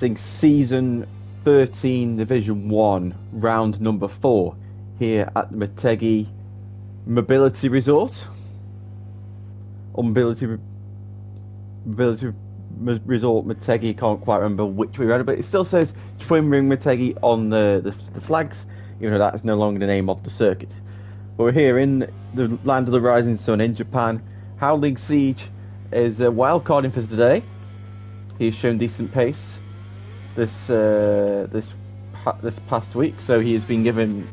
Season 13 Division 1 round number 4 here at the Motegi Mobility Resort or Mobility Resort Motegi. Can't quite remember which way around, but it still says Twin Ring Motegi on the flags, even though that is no longer the name of the circuit. But we're here in the land of the rising sun in Japan. Howling Siege is wildcarding for today. He's shown decent pace this past week, so he has been given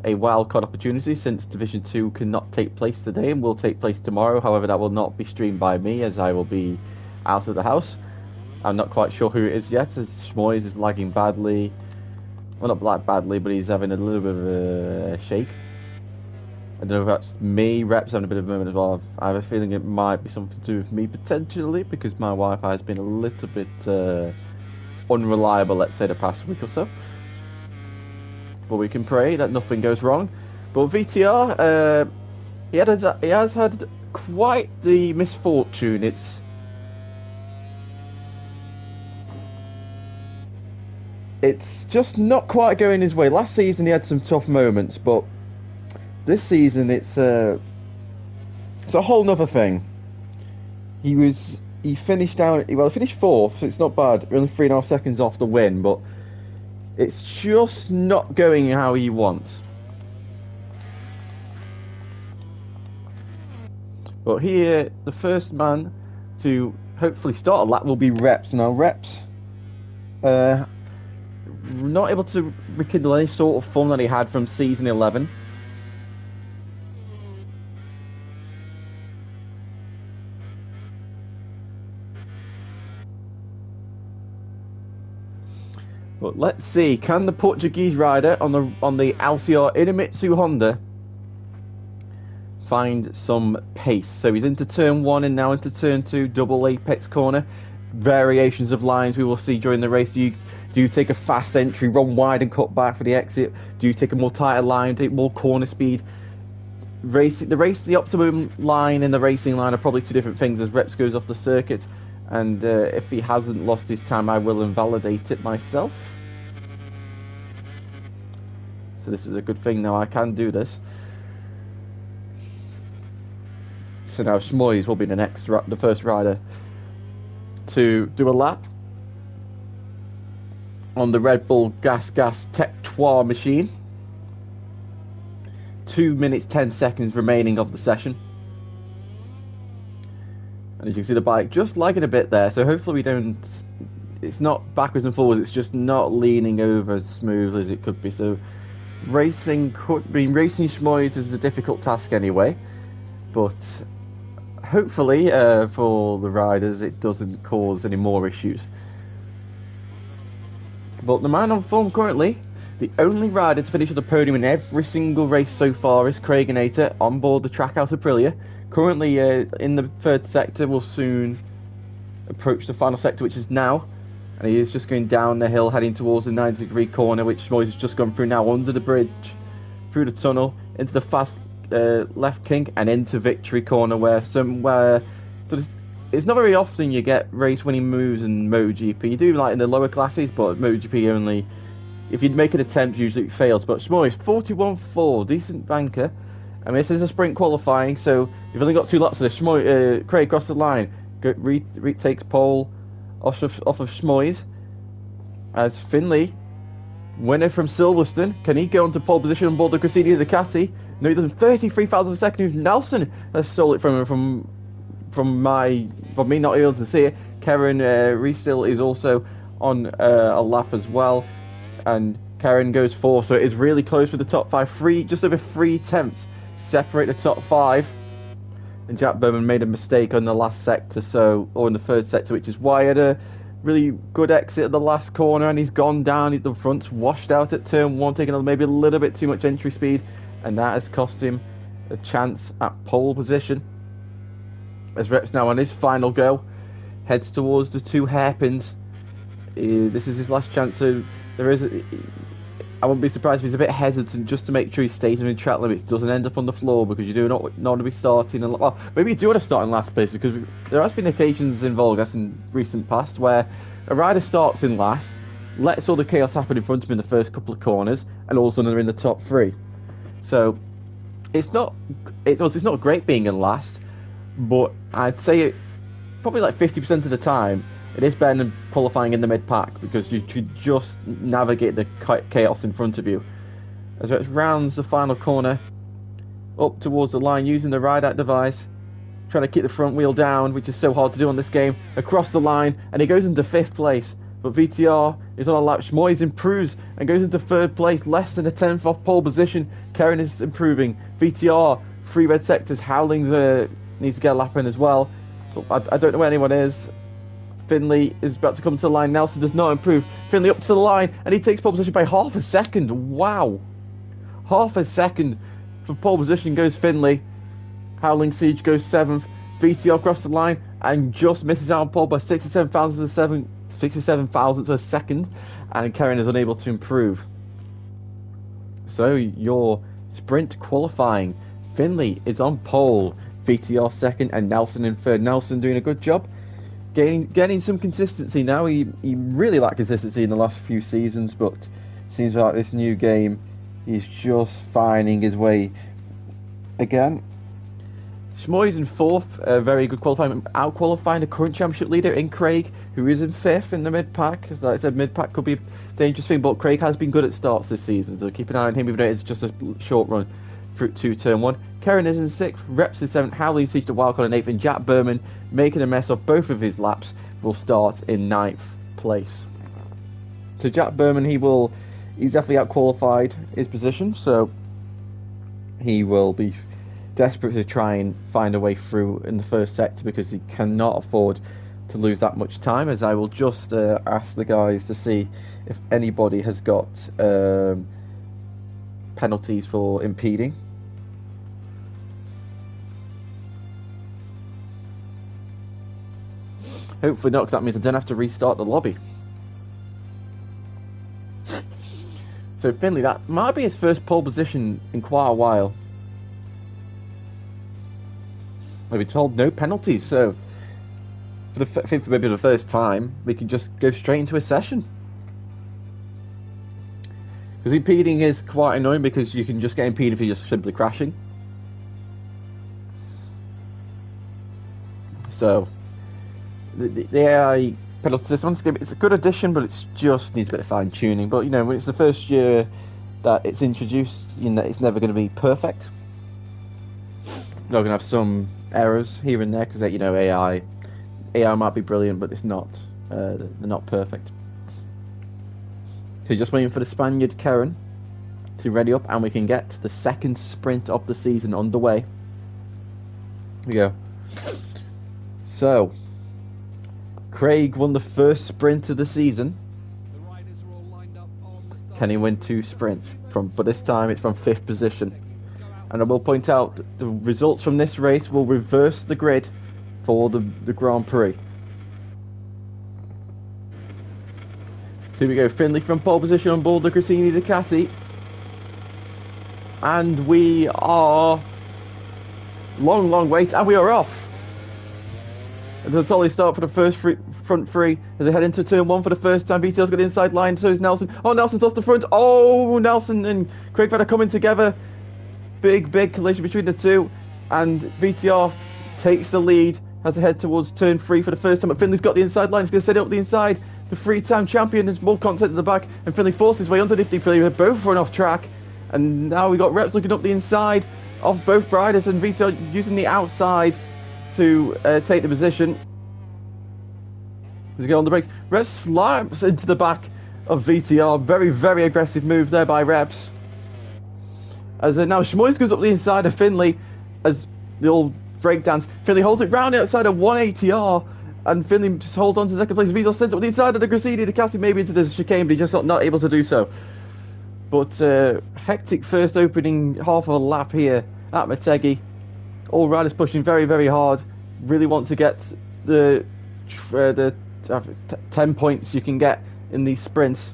a wildcard opportunity since Division 2 cannot take place today and will take place tomorrow. However, that will not be streamed by me as I will be out of the house. I'm not quite sure who it is yet, as Schmoyes is lagging badly. Well, not badly, but he's having a little bit of a shake. I don't know if that's me. Rep's having a bit of a moment as well. I have a feeling it might be something to do with me potentially, because my Wi-Fi has been a little bit unreliable, let's say, the past week or so. But we can pray that nothing goes wrong. But VTR, he has had quite the misfortune. It's just not quite going his way. Last season he had some tough moments, but this season it's a whole nother thing. He finished fourth, so it's not bad. Only 3.5 seconds off the win, but it's just not going how he wants. But here, the first man to hopefully start a lap will be Reps. Now, Reps not able to rekindle any sort of fun that he had from season 11. But let's see, can the Portuguese rider on the LCR Inamitsu Honda find some pace? So he's into turn 1 and now into turn 2, double apex corner. Variations of lines we will see during the race. Do you take a fast entry, run wide and cut back for the exit? Do you take a more tighter line, take more corner speed? The optimum line and the racing line are probably two different things as Reps goes off the circuit. And if he hasn't lost his time, I will invalidate it myself. So this is a good thing now, I can do this. So now Schmoyes will be the first rider to do a lap on the Red Bull Gas Tech 3 machine. 2 minutes 10 seconds remaining of the session. And as you can see, the bike just lagging a bit there, so hopefully it's not backwards and forwards, it's just not leaning over as smooth as it could be. So racing Schmoyes is a difficult task anyway, but hopefully for the riders it doesn't cause any more issues. But the man on form currently, the only rider to finish at the podium in every single race so far, is Craig on board the Trackhouse Aprilia. Currently in the third sector, will soon approach the final sector, which is now. And he is just going down the hill, heading towards the 90-degree corner, which Schmoyes has just gone through now, under the bridge, through the tunnel, into the fast left kink, and into Victory Corner, where it's not very often you get race-winning moves in MotoGP. You do like in the lower classes, but MotoGP only, if you make an attempt, usually it fails. But Schmoyes, 41.4, decent banker. I mean, this is a sprint qualifying, so you've only got 2 laps of this. Craig across the line, takes pole off of Schmoyes. As Finley, winner from Silverstone, can he go into pole position on board the Cressidi Ducati? No, he doesn't. 33 thousandths of a second. Nelson has stole it from me not able to see it. Karen Restill is also on a lap as well, and Karen goes 4, so it is really close for the top 5. Just over 3 tenths separate the top 5, and Jack Berman made a mistake on the last sector, or in the third sector, which is why he had a really good exit at the last corner, and he's gone down. The front's washed out at turn 1, taking maybe a little bit too much entry speed, and that has cost him a chance at pole position. As Reps now on his final go, heads towards the 2 hairpins. This is his last chance, so I wouldn't be surprised if he's a bit hesitant just to make sure he stays within track limits, doesn't end up on the floor, because you do not want to be starting. Well, maybe you do want to start in last place, because there has been occasions in VollGazzRacing in recent past where a rider starts in last, lets all the chaos happen in front of him in the first couple of corners, and all of a sudden they're in the top 3. So it's not great being in last, but I'd say probably like 50% of the time it is better than qualifying in the mid-pack, because you should just navigate the chaos in front of you. As it rounds the final corner, up towards the line using the ride-out device, trying to keep the front wheel down, which is so hard to do on this game, across the line, and he goes into 5th place. But VTR is on a lap. Schmoyes improves and goes into 3rd place, less than a 10th off pole position. Karen is improving. VTR, 3 red sectors. Howling needs to get a lap in as well. But I don't know where anyone is. Finley is about to come to the line. Nelson does not improve. Finley up to the line, and he takes pole position by half a second. Wow. Half a second for pole position goes Finley. Howling Siege goes 7th. VTR across the line and just misses out on pole by 67 thousandths of a second, and Karen is unable to improve. So your sprint qualifying, Finley is on pole, VTR 2nd, and Nelson in 3rd. Nelson doing a good job, getting some consistency now. He really lacked consistency in the last few seasons, but seems like this new game he's just finding his way again. Schmoyes in 4th, very good qualifying, out-qualifying the current championship leader in Craig, who is in 5th in the mid-pack. As I said, mid-pack could be a dangerous thing, but Craig has been good at starts this season, so keep an eye on him, even though it's just a short run through to turn 1. Karen is in 6th, Reps in 7th, Howley Siege the wildcard in 8th, and Jack Berman, making a mess of both of his laps, will start in 9th place. So Jack Berman, he's definitely out-qualified his position, so he will be desperate to try and find a way through in the first sector, because he cannot afford to lose that much time. As I will just ask the guys to see if anybody has got penalties for impeding. Hopefully not, because that means I don't have to restart the lobby. So Finley, that might be his first pole position in quite a while. We've been told no penalties, so I think for maybe the first time we can just go straight into a session. Because impeding is quite annoying, because you can just get impeded if you're just simply crashing. So the AI penalty system, it's a good addition, but it just needs a bit of fine tuning. But when it's the first year that it's introduced, it's never going to be perfect. They're going to have some errors here and there, because AI might be brilliant, but it's not. They're not perfect. So just waiting for the Spaniard Karen to ready up, and we can get the second sprint of the season underway. Here we go. So Craig won the first sprint of the season. Can he win 2 sprints but this time it's from 5th position. And I will point out the results from this race will reverse the grid for the Grand Prix. So here we go, Finley from pole position on board the Grassini Ducati. And we are long wait, and we are off. It's a solid start for the first front 3 as they head into turn 1 for the first time. VTR's got the inside line, so is Nelson. Oh, Nelson's lost the front. Oh, Nelson and Craig Vedder coming together. Big collision between the two, and VTR takes the lead as they head towards turn 3 for the first time. But Finley's got the inside line. He's going to set it up the inside. The 3-time champion, there's more content at the back, and Finley forces his way underneath. They both run off track, and now we got Reps looking up the inside of both riders, and VTR using the outside to take the position. He's going on the brakes. Reps slides into the back of VTR. Very aggressive move there by Reps. As now Schmoyes goes up the inside of Finley as the old breakdance. Finley holds it round the outside of 180R, and Finley just holds on to second place. VTR sends it up the inside of the Grassini Ducati, maybe into the chicane, but he's just not able to do so. But hectic first opening half of a lap here at Motegi. All riders pushing very hard. Really want to get the 10 points you can get in these sprints.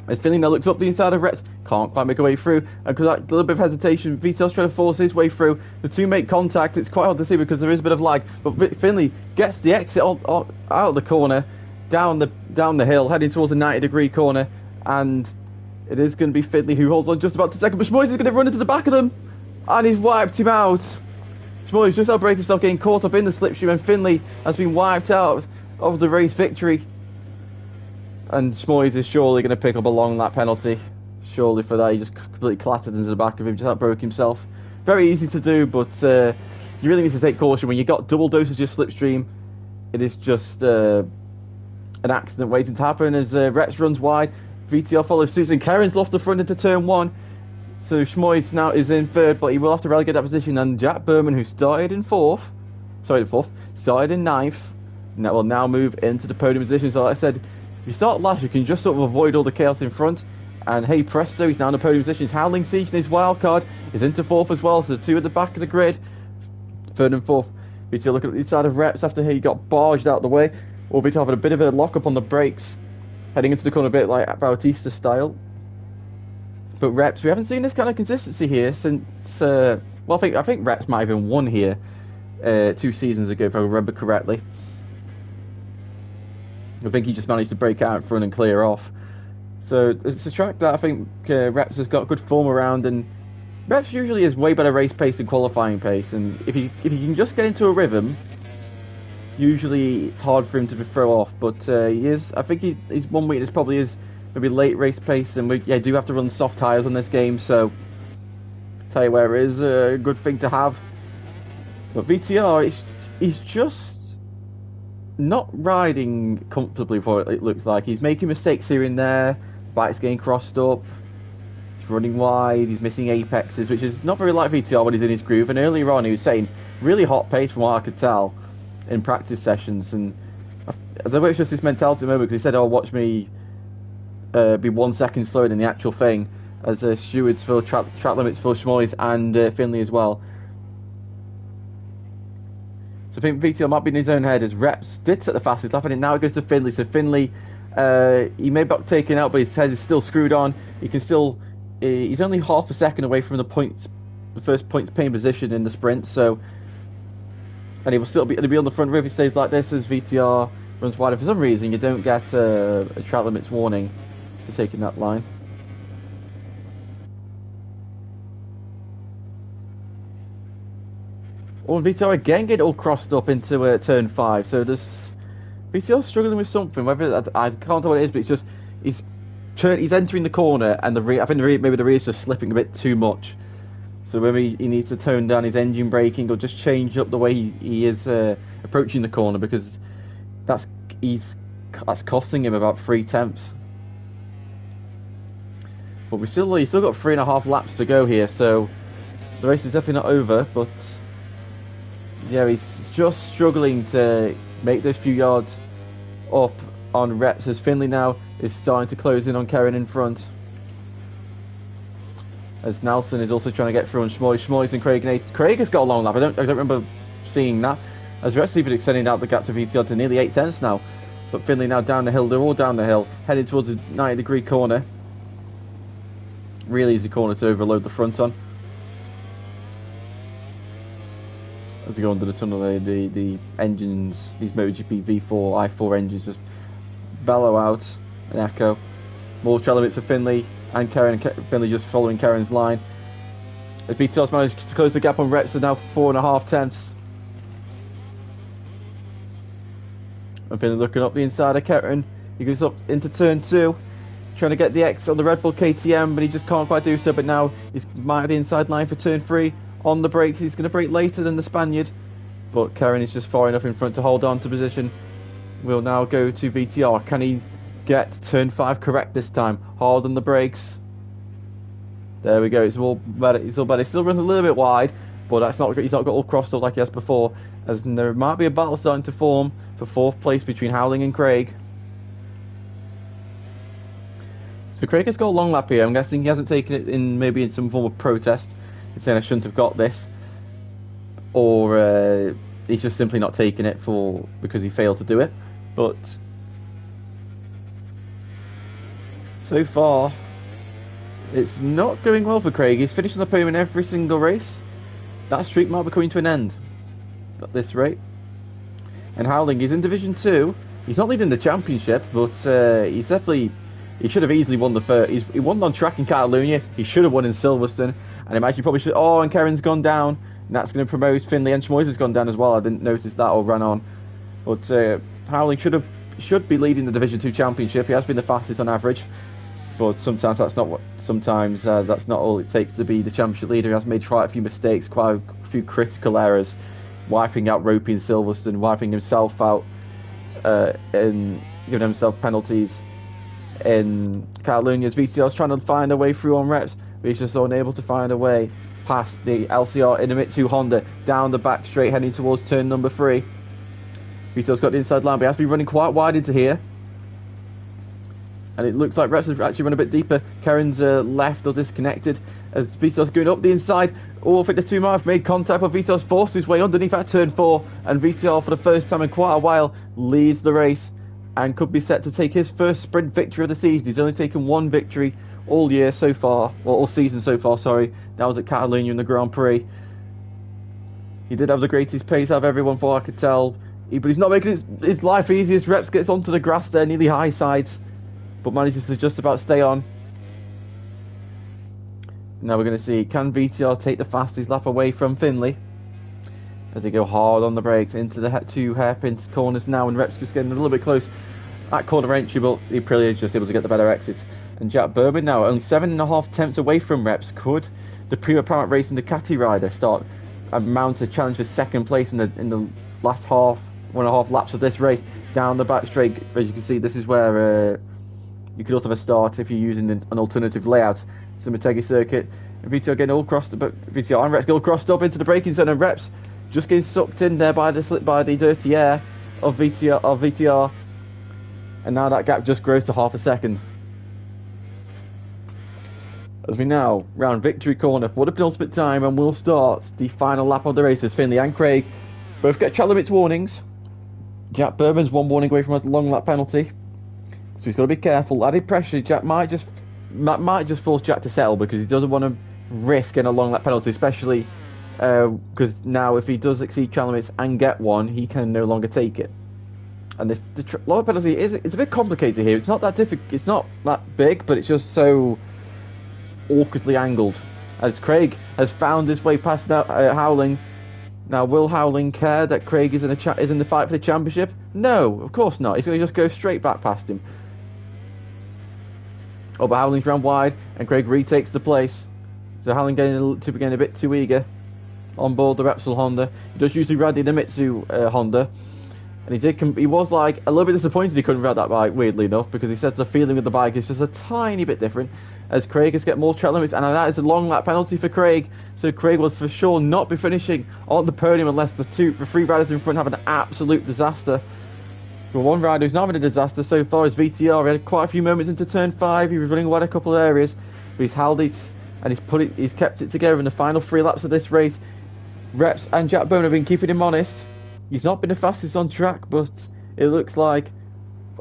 As Finley now looks up the inside of Reps, can't quite make a way through, and because that little bit of hesitation, VTR's trying to force his way through. The two make contact. It's quite hard to see because there is a bit of lag, but Finley gets the exit out of the corner, down the hill, heading towards a 90-degree corner, and it is going to be Finley who holds on just about to second, but Schmoyes is going to run into the back of them, and he's wiped him out. Schmoyes just outbraked himself, getting caught up in the slipstream, and Finley has been wiped out of the race victory. And Schmoyes is surely going to pick up a long lap penalty. Surely for that, he just completely clattered into the back of him, just outbroke himself. Very easy to do, but you really need to take caution when you've got double doses of slipstream. It is just an accident waiting to happen as Reps runs wide. VTR follows suit, and Keren's lost the front into turn 1. So Schmoyes now is in third, but he will have to relegate that position. And Jack Berman, who started in fourth, started in ninth, will now move into the podium position. So like I said, if you start last, you can just sort of avoid all the chaos in front. And hey presto, he's now in the podium position. Howling Siege in his wild card is into fourth as well, so 2 at the back of the grid. Third and fourth. VTR looking at the inside of Reps after he got barged out the way. Or VTR having a bit of a lock up on the brakes, heading into the corner a bit like Bautista style. But Reps, we haven't seen this kind of consistency here since, well, I think Reps might have even won here 2 seasons ago, if I remember correctly. I think he just managed to break out in front and clear off. So it's a track that I think Reps has got good form around, and Reps usually is way better race pace than qualifying pace. And if he can just get into a rhythm, usually it's hard for him to throw off. But he is, I think his one weakness probably is maybe late race pace, and we do have to run soft tyres on this game. So tell you where it is a good thing to have. But VTR, he's just not riding comfortably for it looks like. He's making mistakes here and there, bike's getting crossed up, he's running wide, he's missing apexes, which is not very like VTR when he's in his groove. And earlier on he was saying really hot pace from what I could tell in practice sessions, and I don't know if it's just this mentality at the moment, because he said, oh, watch me be 1 second slower than the actual thing, as stewards for track limits for Schmoyes and Finley as well. So I think VTR might be in his own head, as Reps did set the fastest lap, and now it goes to Finley. So Finley, he may be taken out, but his head is still screwed on. He can still, he's only half a second away from the first points paying position in the sprint. So, and he will still be on the front row if he stays like this, as VTR runs wide. And for some reason, you don't get a track limits warning for taking that line. Oh, and VTR again get all crossed up into turn 5. So this VTR struggling with something. Whether I can't tell what it is, but it's just he's entering the corner, and I think maybe the rear is just slipping a bit too much. So maybe he needs to tone down his engine braking, or just change up the way he is approaching the corner, because that's costing him about 3 tenths. But he's still got 3.5 laps to go here, so the race is definitely not over. But yeah, he's just struggling to make those few yards up on Reps, as Finley now is starting to close in on Keren in front. As Nelson is also trying to get through on Schmoyes and Craig. Craig has got a long lap. I don't remember seeing that. As Reps even extending out the gap to VTR to nearly 8 tenths now. But Finley now down the hill. They're all down the hill, heading towards a 90-degree corner. Really easy corner to overload the front on. As they go under the tunnel, the engines, these MotoGP V4, i4 engines just bellow out an echo. More trail limits for Finley and Keren. Finley just following Keren's line. As VTR's managed to close the gap on Reps, are now 4.5 tenths. And Finley looking up the inside of Keren. He goes up into turn 2, trying to get the X on the Red Bull KTM, but he just can't quite do so. But now he's marked the inside line for turn 3. On the brakes, he's going to brake later than the Spaniard, but Keren is just far enough in front to hold on to position. We'll now go to VTR. Can he get turn 5 correct this time? Hard on the brakes. There we go. It's all better. It's all better. He still runs a little bit wide, but that's not. He's not got all crossed up like he has before. As there might be a battle starting to form for 4th place between Howling and Craig. So Craig has got a long lap here. I'm guessing he hasn't taken it in, maybe in some form of protest. He's saying I shouldn't have got this, or he's just simply not taking it because he failed to do it. But so far, it's not going well for Craig. He's finishing the podium in every single race. That streak might be coming to an end at this rate. And Howling is in Division 2, He's not leading the championship, but he's definitely... He should have easily won the first. He won on track in Catalonia. He should have won in Silverstone. And imagine he probably should... Oh, and Keren's gone down. And that's going to promote Finley. And Schmoyes has gone down as well. I didn't notice that or ran on. But Howling should be leading the Division 2 championship. He has been the fastest on average. But sometimes that's not what. Sometimes that's not all it takes to be the championship leader. He has made quite a few mistakes, quite a few critical errors, wiping out Ropey in Silverstone, wiping himself out, and giving himself penalties in Catalonia's. VTR's trying to find a way through on reps, but he's just unable to find a way past the LCR Inamitsu Honda down the back straight, heading towards turn number 3. VTR's got the inside line, but he has to be running quite wide into here. And it looks like Reps has actually run a bit deeper. Keren's left or disconnected as Vitor's going up the inside. Oh, I think the 2 miles made contact, but Vitor's forced his way underneath at turn 4. And Vitor, for the first time in quite a while, leads the race and could be set to take his first sprint victory of the season. He's only taken 1 victory all year so far, well, all season so far, sorry. That was at Catalonia in the Grand Prix. He did have the greatest pace out of everyone, for I could tell. But he's not making his life easy as Reps gets onto the grass there, nearly high sides, but manages to just about stay on. Now we're going to see, can VTR take the fastest lap away from Finley as they go hard on the brakes into the 2 hairpin corners now, and Reps just getting a little bit close at corner entry, but he probably is just able to get the better exit. And Jack Berman now only 7.5 tenths away from Reps. Could the Prix Paramount Racing Ducati rider start and mount a challenge for second place in the last 1.5 laps of this race down the back straight? As you can see, this is where you could also have a start if you're using an alternative layout. It's the Motegi circuit. And VTR getting all crossed, but VTR and Reps get all crossed up into the braking zone, and Reps just getting sucked in there by the dirty air of VTR. And now that gap just grows to half a second. As we now round Victory Corner for the penultimate time, and we'll start the final lap of the race as Finley and Craig both get track limits warnings. Jack Berman's 1 warning away from a long lap penalty, so he's got to be careful. Added pressure, Jack might just force Jack to settle because he doesn't want to risk in a long lap penalty, especially because now if he does exceed track limits and get one, he can no longer take it. And the long lap penalty it's a bit complicated here. It's not that difficult. It's not that big, but it's just so awkwardly angled. As Craig has found his way past Howling. Now, will Howling care that Craig is in the fight for the championship? No, of course not. He's going to just go straight back past him. Oh, but Howling's round wide, and Craig retakes the place. So Howling getting a bit too eager on board the Repsol Honda. He does usually ride the Inamitsu Honda, and he was like a little bit disappointed he couldn't ride that bike, weirdly enough, because he said the feeling of the bike is just a tiny bit different. As Craig has got more track limits, and that is a long lap penalty for Craig, so Craig will for sure not be finishing on the podium unless the 3 riders in front have an absolute disaster. But one rider who's not having a disaster so far is VTR. He had quite a few moments into turn 5, he was running wide a couple of areas, but he's held it and he's kept it together in the final 3 laps of this race. Reps and Jack Bone have been keeping him honest. He's not been the fastest on track, but it looks like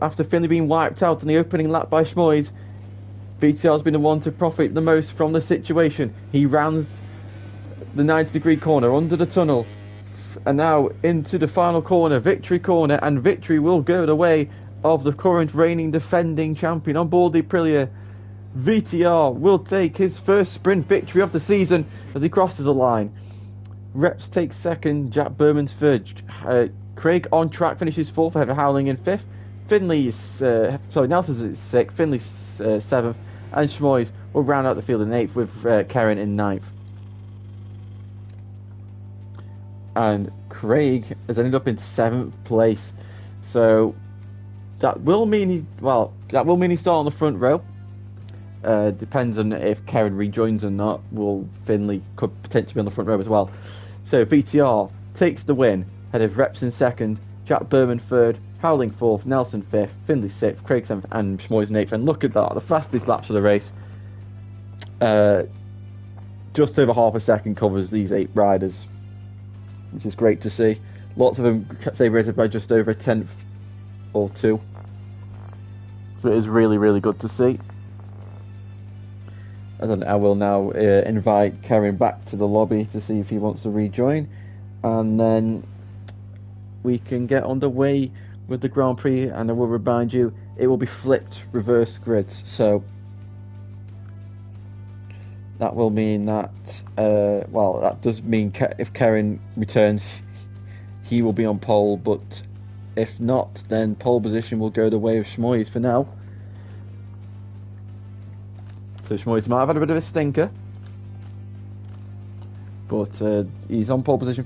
after Finley being wiped out in the opening lap by Schmoyes, VTR's been the one to profit the most from the situation. He rounds the 90-degree corner under the tunnel, and now into the final corner, Victory Corner, and victory will go the way of the current reigning defending champion on board the Aprilia. VTR will take his first sprint victory of the season as he crosses the line. Reps takes second, Jack Berman's third. Craig on track finishes 4th ahead of Howling in 5th. Nelson's at 6th, Finley's 7th, and Schmoyes will round out the field in 8th with Keren in 9th. And Craig has ended up in 7th place, so that will mean he's still on the front row. Depends on if Keren rejoins or not. Finley could potentially be on the front row as well. So VTR takes the win, ahead of Reps in 2nd, Jack Berman 3rd, Howling 4th, Nelson 5th, Finley 6th, Craig 7th, and Schmoyes in 8th. And look at that, the fastest laps of the race. Just over half a second covers these 8 riders, which is great to see. Lots of them separated by just over a 10th or 2. So it is really, really good to see. And I will now invite Keren back to the lobby to see if he wants to rejoin, and then we can get underway with the Grand Prix, and I will remind you, it will be flipped reverse grids. So that will mean that, well, that does mean if Karen returns, he will be on pole, but if not, then pole position will go the way of Schmoyes for now. So Schmoyes might have had a bit of a stinker, but he's on pole position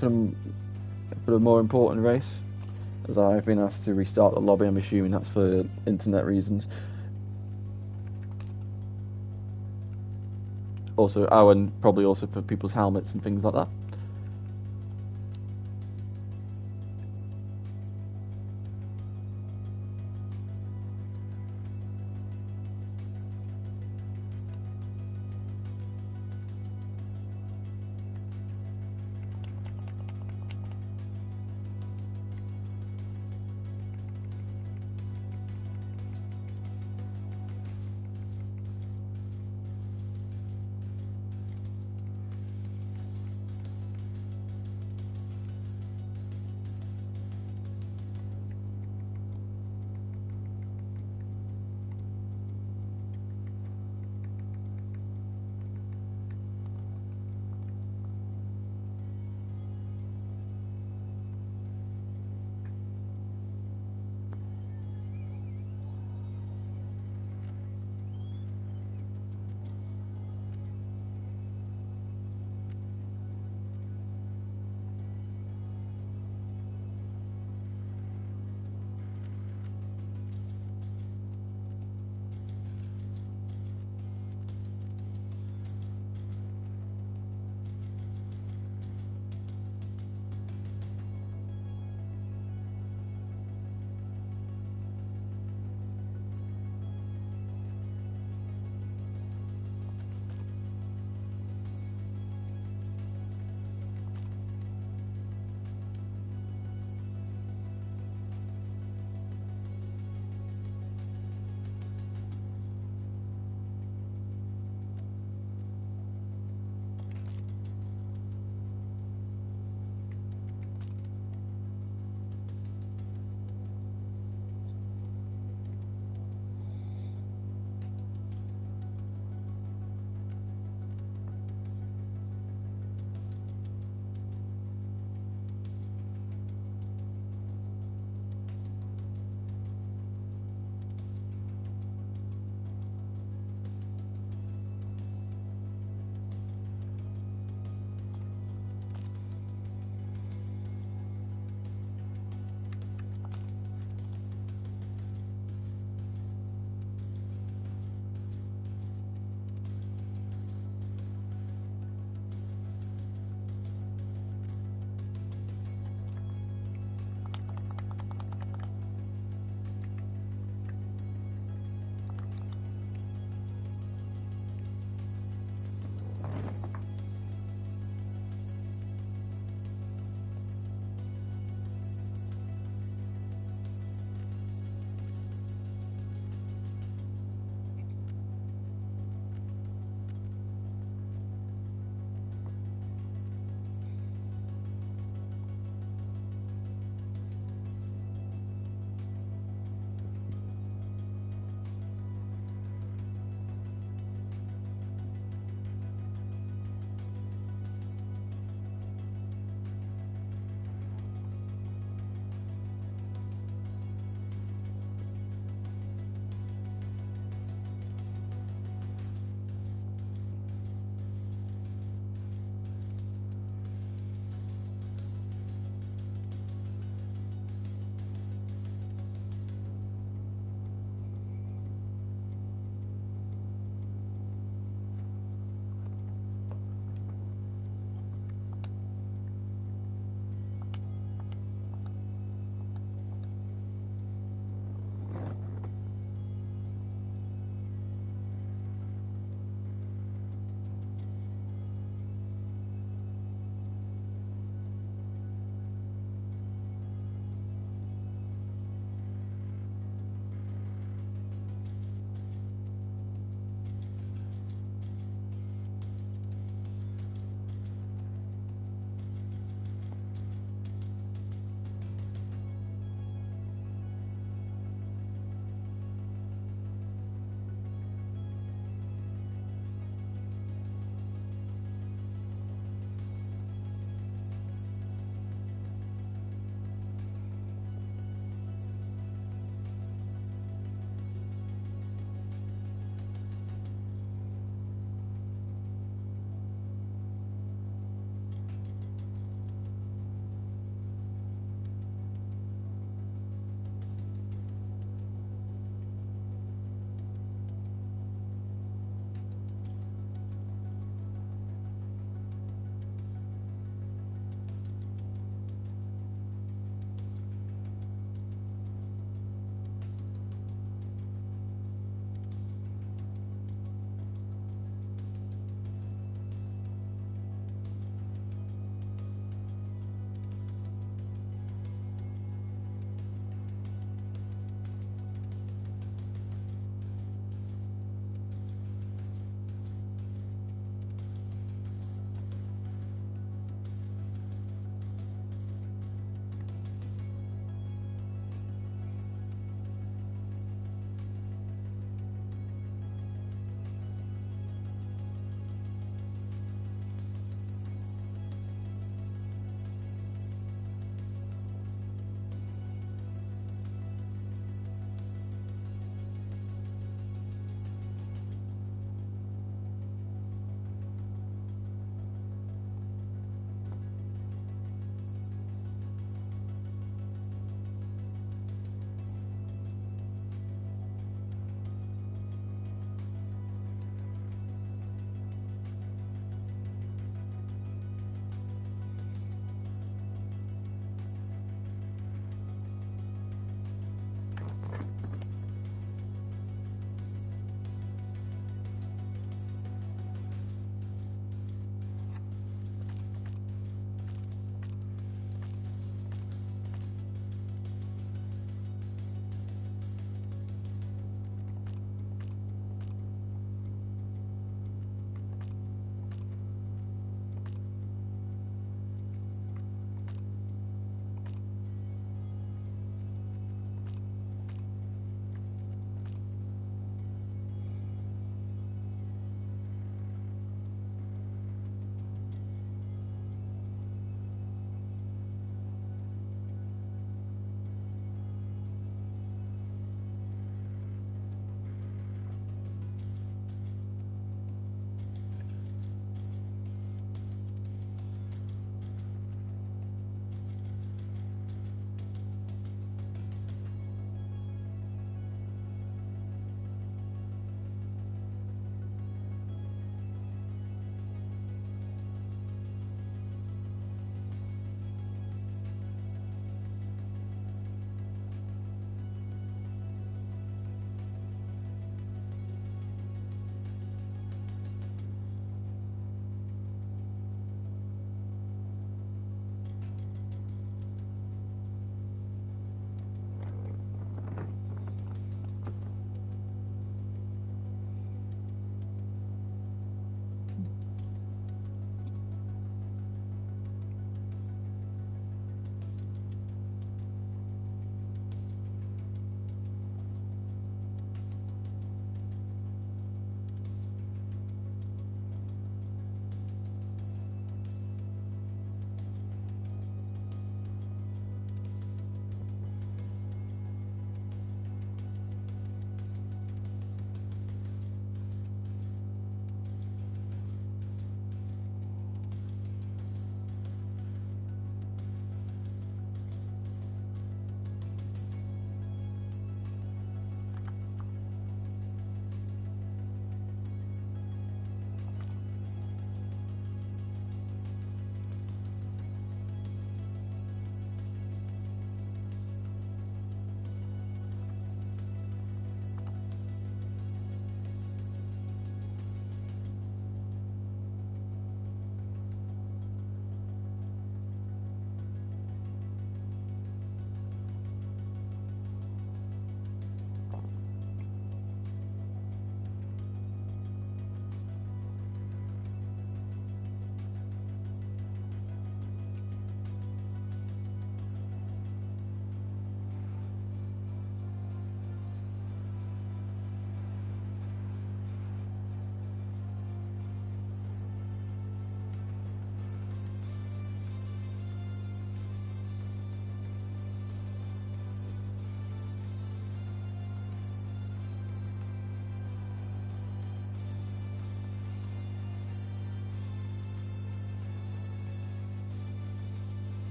for the more important race, as I've been asked to restart the lobby. I'm assuming that's for internet reasons. Also, and probably also for people's helmets and things like that.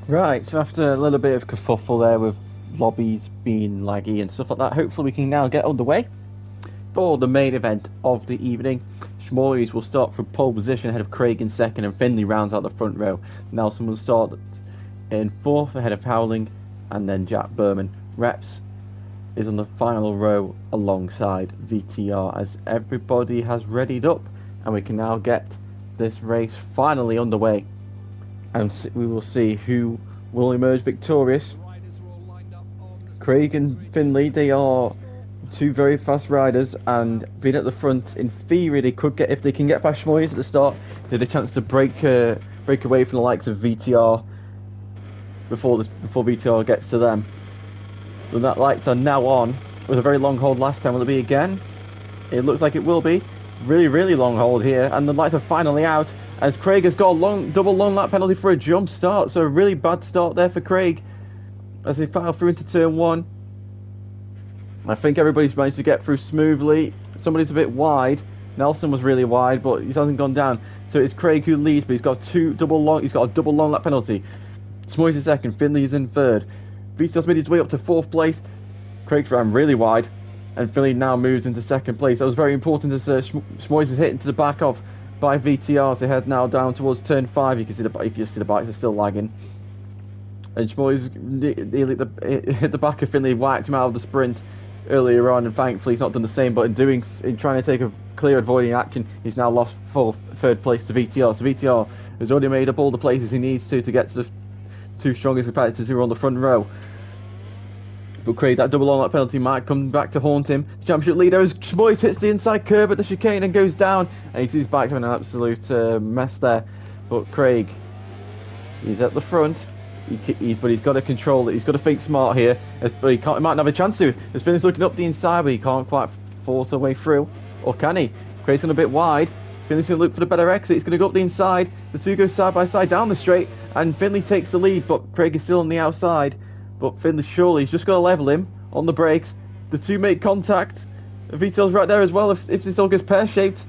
Right, so after a little bit of kerfuffle there with lobbies being laggy and stuff like that, hopefully we can now get underway for the main event of the evening. Schmoyes will start from pole position ahead of Craig in second, and Finley rounds out the front row. Nelson will start in fourth ahead of Howling, and then Jack Berman. Reps is on the final row alongside VTR as everybody has readied up, and we can now get this race finally underway. And we will see who will emerge victorious. Craig and Finley, they are two very fast riders, and being at the front, in theory, they could get, if they can get past Schmoyes at the start, they had a chance to break away from the likes of VTR before VTR gets to them. But that lights are now on. It was a very long hold last time. Will it be again? It looks like it will be. Really, really long hold here, and the lights are finally out. As Craig has got a double long lap penalty for a jump start, so a really bad start there for Craig as they file through into turn one. I think everybody's managed to get through smoothly. Somebody's a bit wide. Nelson was really wide, but he hasn't gone down. So it's Craig who leads, but he's got a double long lap penalty. Schmoyes in second, Finley is in third. Vito's made his way up to fourth place. Craig's ran really wide, and Finley now moves into second place. That was very important as Schmoyes is hit into the back of by VTR as they head now down towards turn 5. You can see the bikes are still lagging. And Schmoyes hit the back of Finley, whacked him out of the sprint earlier on, and thankfully he's not done the same, but in trying to take a clear avoiding action, he's now lost third place to VTR. So VTR has already made up all the places he needs to get to the two strongest competitors who are on the front row. But Craig, that double long lap penalty might come back to haunt him. The championship leader as Schmoyes hits the inside curb at the chicane and goes down, and he sees back to an absolute mess there. But Craig, he's at the front, but he's got to control it. He's got to think smart here, but he might not have a chance to. As Finley's looking up the inside, but he can't quite force a way through, or can he? Craig's gone a bit wide. Finley's going to look for the better exit. He's going to go up the inside. The two go side by side down the straight, and Finley takes the lead, but Craig is still on the outside. But Finley surely he's just going to level him on the brakes. The two make contact. VTL's right there as well if this all gets pear-shaped.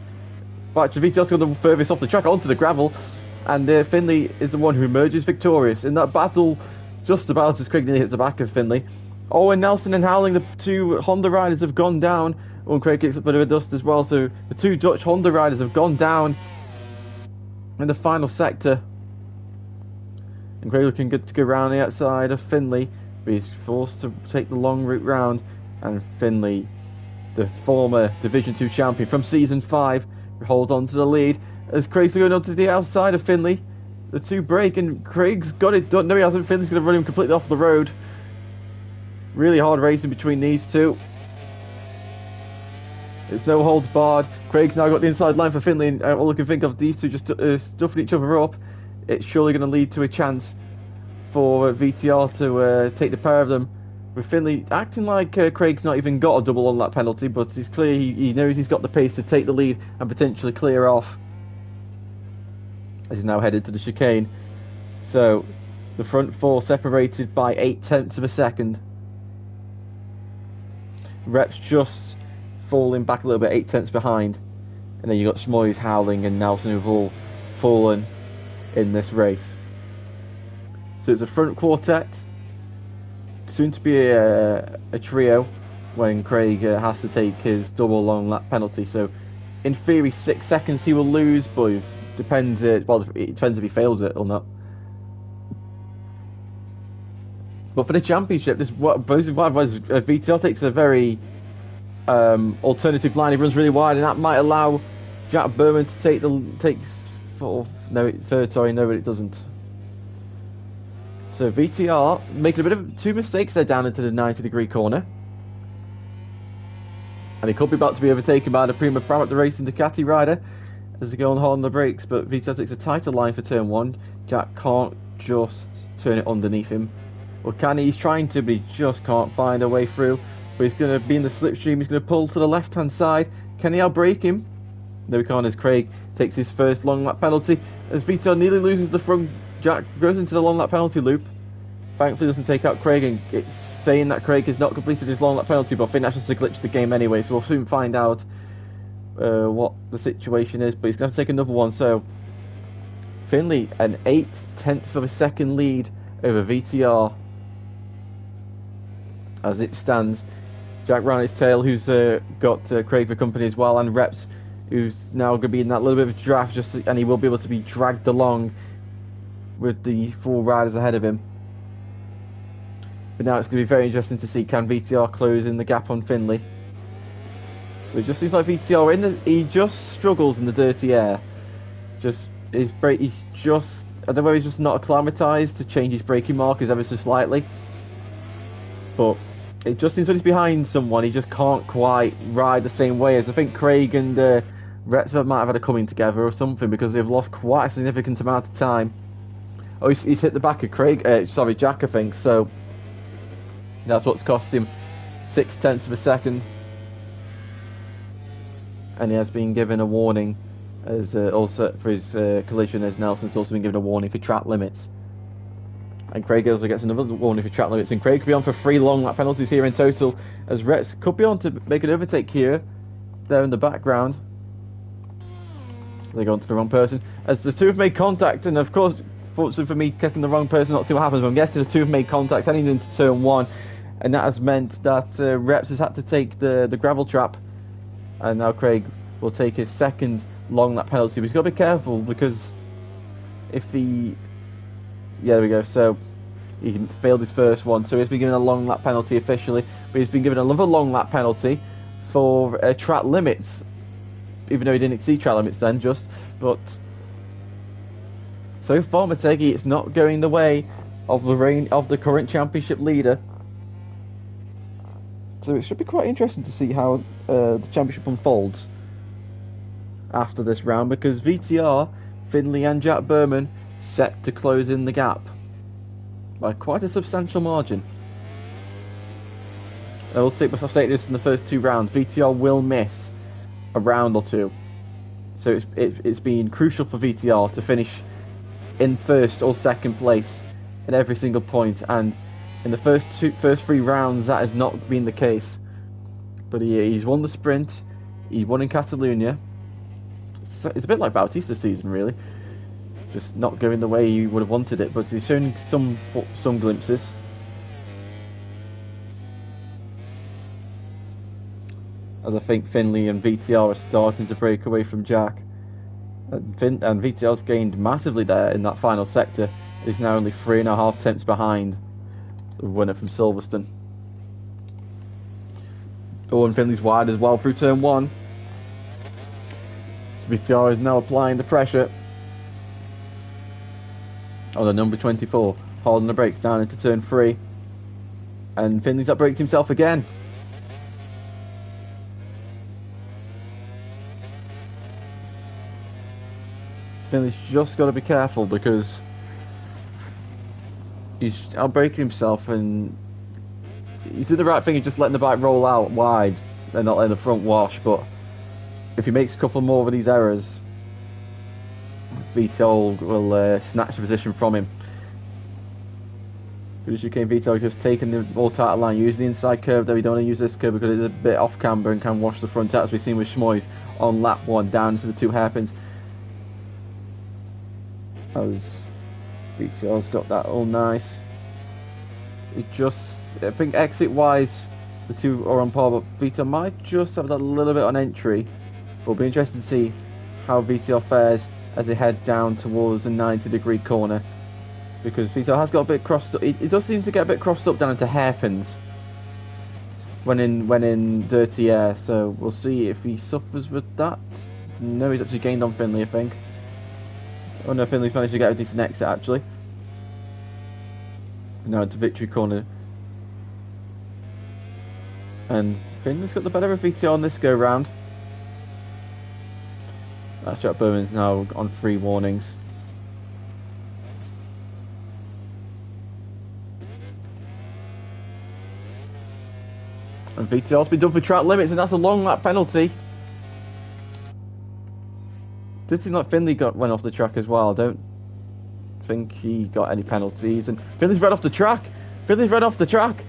But VTL's going the furthest off the track onto the gravel. And Finley is the one who emerges victorious in that battle, just about as Craig nearly hits the back of Finley. Owen Nelson and Howling, the two Honda riders, have gone down. Oh, and Craig kicks up a bit of a dust as well. So the two Dutch Honda riders have gone down in the final sector. And Craig looking good to go round the outside of Finley, but he's forced to take the long route round. And Finley, the former Division 2 champion from Season 5, holds on to the lead. As Craig's going on to the outside of Finley, the two break, and Craig's got it done. No, he hasn't. Finley's going to run him completely off the road. Really hard racing between these two. It's no holds barred. Craig's now got the inside line for Finley, and all I can think of, these two just stuffing each other up. It's surely going to lead to a chance for VTR to take the pair of them. With Finley acting like Craig's not even got a double on that penalty, but it's clear he knows he's got the pace to take the lead and potentially clear off. As he's now headed to the chicane. So the front four separated by 0.8 of a second. Reps just falling back a little bit, 0.8 behind. And then you got Schmoyes, Howling and Nelson who've all fallen in this race. So it's a front quartet, soon to be a trio when Craig has to take his double long lap penalty. So in theory 6 seconds he will lose, but it depends if he fails it or not. But for the championship, VTL takes a very alternative line. He runs really wide, and that might allow Jack Berman to take third. Sorry, no, but it doesn't. So VTR making a bit of two mistakes there down into the 90-degree corner, and he could be about to be overtaken by the Prima Private Racing Ducati rider as they go on the brakes. But VTR takes a tighter line for turn 1. Jack can't just turn it underneath him. Well, can he? He's trying to, but he just can't find a way through. But he's going to be in the slipstream. He's going to pull to the left-hand side. Can he outbrake him? No, he can't, as Craig takes his first long lap penalty. As VTR nearly loses the front, Jack goes into the long lap penalty loop. Thankfully doesn't take out Craig, and it's saying that Craig has not completed his long lap penalty, but I think that's just a glitch of the game anyway, so we'll soon find out what the situation is. But he's going to take another one. So Finley, an 0.8 of a second lead over VTR. As it stands, Jack round his tail, who's got Craig for company as well, and Reps, who's now going to be in that little bit of a draft, and he will be able to be dragged along with the 4 riders ahead of him. But now it's going to be very interesting to see, can VTR close in the gap on Finley. But it just seems like VTR he just struggles in the dirty air. Just his brake, I don't know whether he's just not acclimatised to change his braking markers ever so slightly. But it just seems when he's behind someone, he just can't quite ride the same way as I think Craig and Rexford might have had a coming together or something, because they've lost quite a significant amount of time. Oh, he's hit the back of Jack, I think, so that's what's cost him 0.6 of a second. And he has been given a warning as also for his collision, as Nelson's also been given a warning for track limits. And Craig also gets another warning for track limits, and Craig could be on for 3 long lap penalties here in total, as Rex could be on to make an overtake here, there in the background. They go on to the wrong person, as the two have made contact, and of course, fortunately for me, clicking the wrong person, not see what happens, but I'm guessing the two have made contact heading into turn 1, and that has meant that Reps has had to take the gravel trap, and now Craig will take his 2nd long lap penalty. But he's got to be careful, because if he... Yeah, there we go. So he failed his first one, so he's been given a long lap penalty officially, but he's been given another long lap penalty for track limits, even though he didn't exceed track limits then, but so far Motegi, it's not going the way of the current championship leader. So it should be quite interesting to see how the championship unfolds after this round, because VTR, Finley and Jack Berman set to close in the gap by quite a substantial margin. I will say, before stating this in the first 2 rounds, VTR will miss a round or 2, so it's been crucial for VTR to finish in 1st or 2nd place in every single point, and in the first 3 rounds that has not been the case. But he's won the sprint, he won in Catalunya. It's a bit like Bautista's season, really, just not going the way he would have wanted it, but he's shown some glimpses. As I think Finley and VTR are starting to break away from Jack, and VTR's gained massively there in that final sector. He's now only 3.5 tenths behind the winner from Silverstone. Oh, and Finley's wide as well through turn 1. So VTR is now applying the pressure on the number 24, holding the brakes down into turn 3, and Finley's upbraked himself again. Finley's just got to be careful, because he's outbraking himself, and he's doing the right thing. He's just letting the bike roll out wide and not letting the front wash. But if he makes a couple more of these errors, VTOL will snatch the position from him. British UK VTOL just taking the more tighter line, using the inside curve, though we don't want to use this curve because it's a bit off camber and can wash the front out, as we've seen with Schmoyes on lap 1 down to the 2 hairpins. As VTOL's got that all nice. It just, I think exit wise the two are on par, but VTOL might just have that little bit on entry. But it'll be interesting to see how VTOL fares as they head down towards the 90-degree corner, because VTOL has got a bit crossed up. It does seem to get a bit crossed up down into hairpins when in dirty air, so we'll see if he suffers with that. No, he's actually gained on Finley, I think. Oh no, Finley's managed to get a decent exit actually. Now into victory corner, and Finley's got the better of VTR on this go round. Jack Berman's now on 3 warnings. And VTR's been done for track limits, and that's a long lap penalty. Did seem like Finley went off the track as well. I don't think he got any penalties. And Finley's ran off the track. Finley's ran off the track.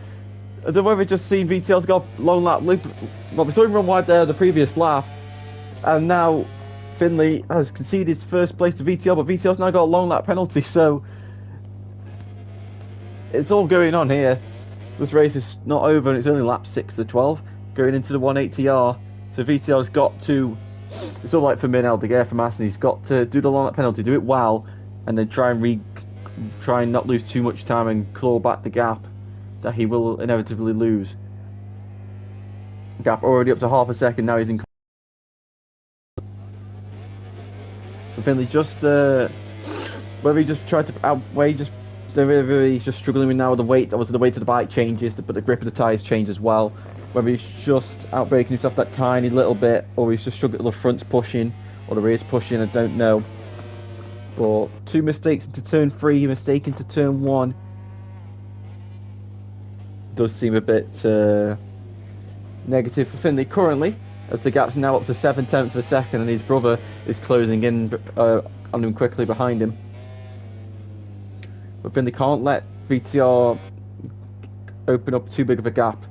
I don't know whether we've just seen VTL's got long lap loop. Well, we saw him run wide there the previous lap. And now Finley has conceded his first place to VTL, but VTL's now got a long lap penalty. So it's all going on here. This race is not over, and it's only lap 6 to 12, going into the 180R. So VTR's got to, it's all like for Minel de Geer for Massen, he's got to do the long lap penalty, do it well, and then try and not lose too much time and claw back the gap that he will inevitably lose. Gap already up to half a second, now he's in. Finley just, whether he just tried to outweigh, whether he's just struggling with now with the weight, obviously the weight of the bike changes, but the grip of the tyres change as well. Whether he's just outbreaking himself that tiny little bit, or he's just struggling, the front's pushing, or the rear's pushing, I don't know. But 2 mistakes into turn 3, a mistake into turn 1. Does seem a bit negative for Finley currently, as the gap's now up to 7/10 of a second, and his brother is closing in on him quickly behind him. But Finley can't let VTR open up too big of a gap,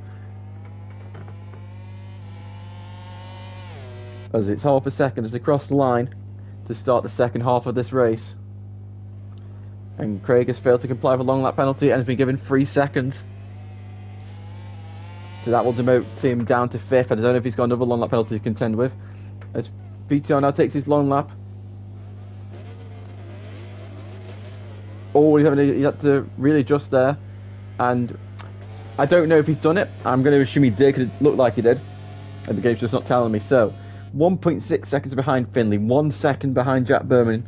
as it's half a second as they cross the line to start the second half of this race. And Craig has failed to comply with a long lap penalty and has been given 3 seconds. So that will demote him down to 5th. I don't know if he's got another long lap penalty to contend with. As VTR now takes his long lap. Oh, he had to really adjust there. And I don't know if he's done it. I'm going to assume he did, because it looked like he did. And the game's just not telling me. So, 1.6 seconds behind Finley, 1 second behind Jack Berman.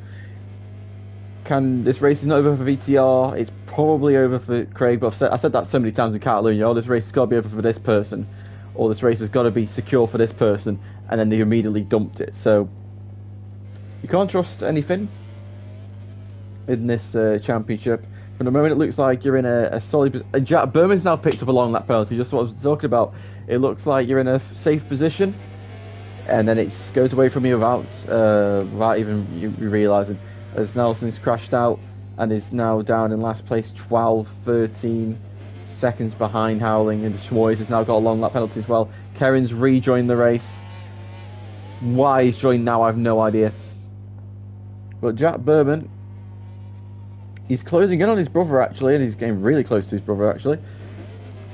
This race is not over for VTR. It's probably over for Craig, but I said that so many times in Catalunya. Oh, this race has got to be over for this person, or this race has got to be secure for this person, and then they immediately dumped it. So you can't trust anything in this championship. For the moment, it looks like you're in a solid position. Jack Berman's now picked up a long lap penalty, just what I was talking about. It looks like you're in a safe position, and then it goes away from you without even you realising. As Nelson's crashed out and is now down in last place, 13 seconds behind Howling, and Schmoyes has now got a long lap penalty as well. Kerrin's rejoined the race. Why he's joined now, I have no idea. But Jack Berman, he's closing in on his brother actually, and he's getting really close to his brother actually.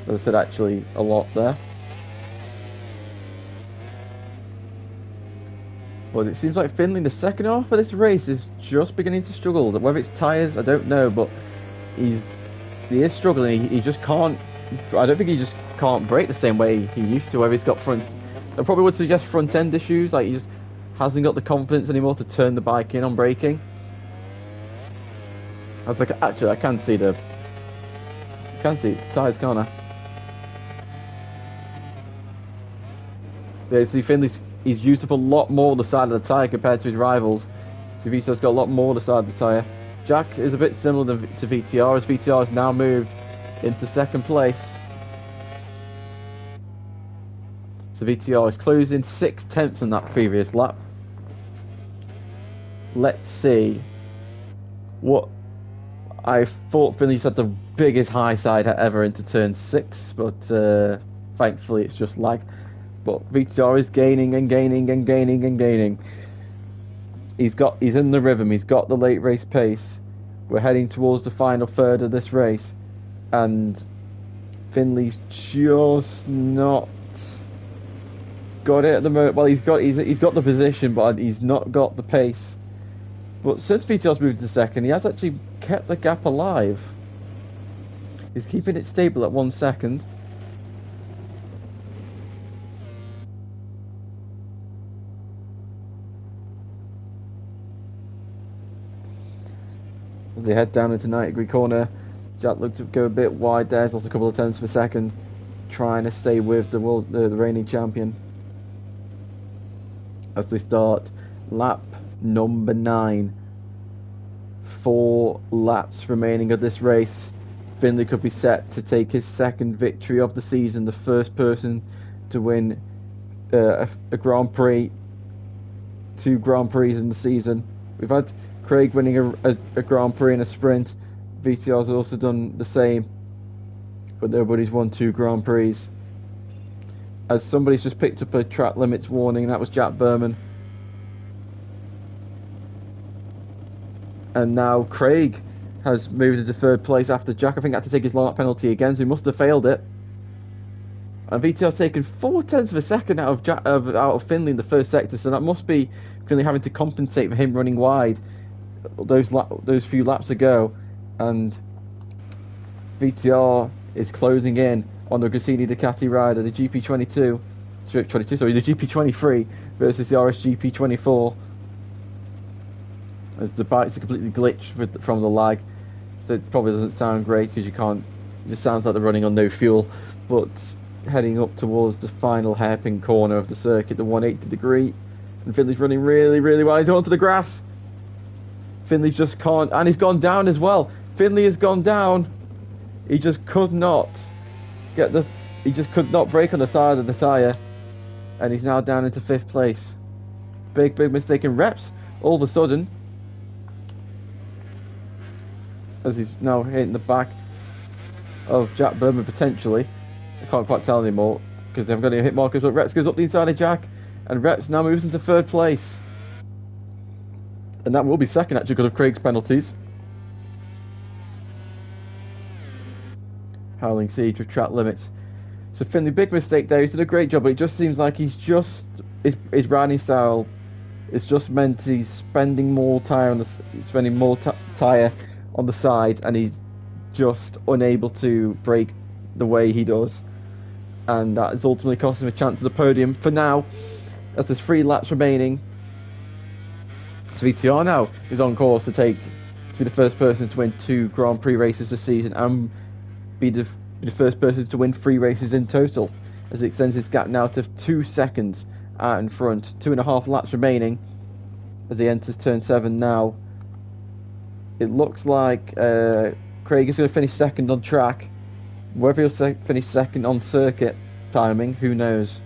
As I said, actually a lot there. But it seems like Finley in the second half of this race is just beginning to struggle. Whether it's tyres, I don't know, but he is struggling. He just can't. I don't think he just can't brake the same way he used to. Whether he's got front, I probably would suggest front end issues. Like he just hasn't got the confidence anymore to turn the bike in on braking. I was like, actually, I can see the tyres, can't I? So you see, he's used up a lot more on the side of the tyre compared to his rivals. So VTR's got a lot more on the side of the tyre. Jack is a bit similar to VTR, as VTR has now moved into second place. So VTR is closing 6/10 on that previous lap. Let's see what I thought. Finley's had the biggest high side ever into turn 6, but thankfully it's just lag. But VTR is gaining and gaining and gaining and gaining. He's in the rhythm. He's got the late race pace. We're heading towards the final third of this race, and Finley's just not got it at the moment. Well, he's got the position, but he's not got the pace. But since VTR's moved to second, he has actually kept the gap alive. He's keeping it stable at 1 second. As they head down into 90-degree corner, Jack looked to go a bit wide there. He's lost a couple of tenths of a second, trying to stay with the reigning champion. As they start lap number 9. 4 laps remaining of this race. Finley could be set to take his second victory of the season, the first person to win a Grand Prix, 2 Grand Prix in the season. We've had Craig winning a Grand Prix in a sprint. VTR's also done the same, but nobody's won 2 Grand Prix. As somebody's just picked up a track limits warning, that was Jack Berman. And now Craig has moved into third place after Jack, I think, had to take his long lap penalty again, so he must have failed it. And VTR's taken 0.4 of a second out of Finley in the first sector, so that must be Finley having to compensate for him running wide those few laps ago. And VTR is closing in on the Gresini Ducati rider, the GP22, the GP23 versus the RSGP24. As the bikes are completely glitched from the lag, so it probably doesn't sound great because it just sounds like they're running on no fuel. But heading up towards the final hairpin corner of the circuit, the 180 degree, and Finley's running really, really well. He's onto the grass. Finley just can't, and he's gone down as well. Finley has gone down. He just could not brake on the side of the tyre, and he's now down into 5th place. Big mistake in reps all of a sudden, as he's now hitting the back of Jack Berman potentially. I can't quite tell anymore because they've got any hit markers, but Reps goes up the inside of Jack, and Reps now moves into 3rd place. And that will be second actually because of Craig's penalties. Howling Siege with track limits. So Finley, big mistake there. He's done a great job, but it just seems like his riding style is just meant he's spending more tyre on the side, and he's just unable to brake the way he does, and that is ultimately costing him a chance at the podium. For now, as there's 3 laps remaining, so VTR now is on course to be the first person to win 2 Grand Prix races this season, and be the first person to win 3 races in total, as it extends his gap now to 2 seconds out in front. 2.5 laps remaining as he enters turn 7 now. It looks like Craig is going to finish second on track. Whether he'll finish second on circuit timing, who knows.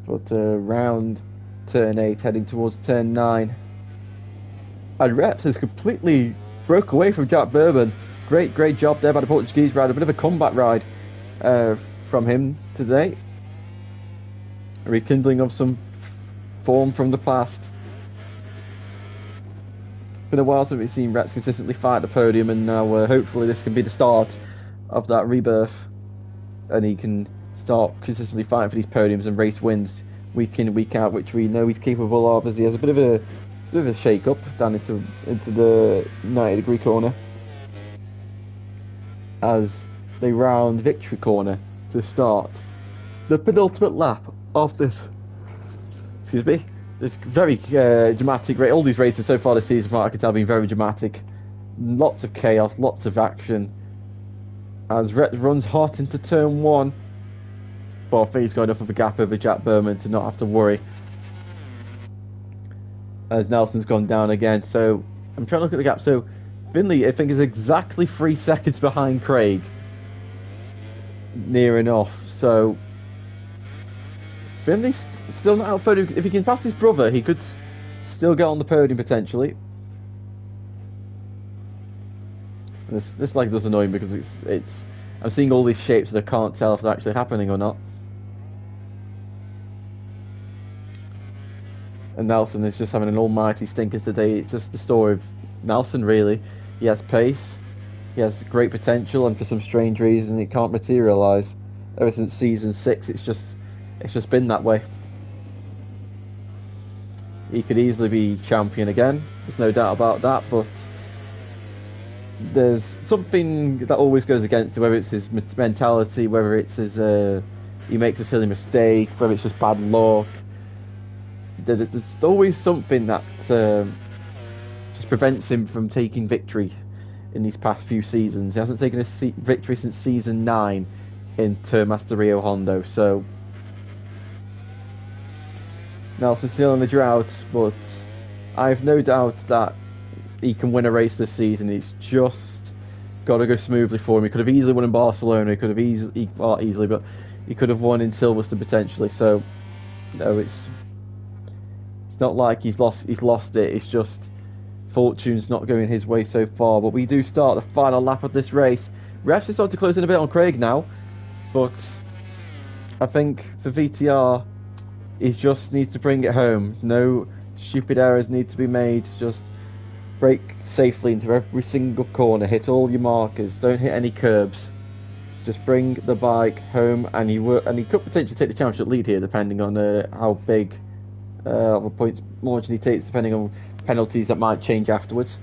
But round turn 8, heading towards turn 9. And Reps has completely broke away from Jack Berman. Great job there by the Portuguese rider. A bit of a comeback ride from him today. A rekindling of some form from the past. Been a while since we've seen Reps consistently fight the podium, and now hopefully this can be the start of that rebirth, and he can start consistently fighting for these podiums and race wins week in, week out, which we know he's capable of, as he has a bit of a shake up down into the 90 degree corner as they round victory corner to start the penultimate lap of this very dramatic race. All these races so far this season, from what I can tell, have been very dramatic. Lots of chaos, lots of action. As Reps runs hot into turn 1. But I think he's got enough of a gap over Jack Berman to not have to worry. As Nelson's gone down again. So I'm trying to look at the gap. So Finley, I think, is exactly 3 seconds behind Craig. Near enough. So Finley's still not out podium. If he can pass his brother, he could still get on the podium potentially. This lag does annoy me because it's I'm seeing all these shapes and I can't tell if they're actually happening or not. And Nelson is just having an almighty stinker today. It's just the story of Nelson, really. He has pace, he has great potential, and for some strange reason it can't materialise. Ever since season 6, it's just been that way. He could easily be champion again, there's no doubt about that, but there's something that always goes against it, whether it's his mentality, whether it's his he makes a silly mistake, whether it's just bad luck. There's always something that just prevents him from taking victory in these past few seasons. He hasn't taken a victory since season 9 in Termaster Rio Hondo, so Nelson's still in the drought, but I have no doubt that he can win a race this season. It's just got to go smoothly for him. He could have easily won in Barcelona. He could have easily, but he could have won in Silverstone potentially. So no, it's not like he's lost it. It's just fortune's not going his way so far. But we do start the final lap of this race. Refs are starting to close in a bit on Craig now, but I think for VTR, he just needs to bring it home. No stupid errors need to be made. Just brake safely into every single corner, hit all your markers, don't hit any curbs. Just bring the bike home, and he could potentially take the championship lead here, depending on how big of a points margin he takes, depending on penalties that might change afterwards.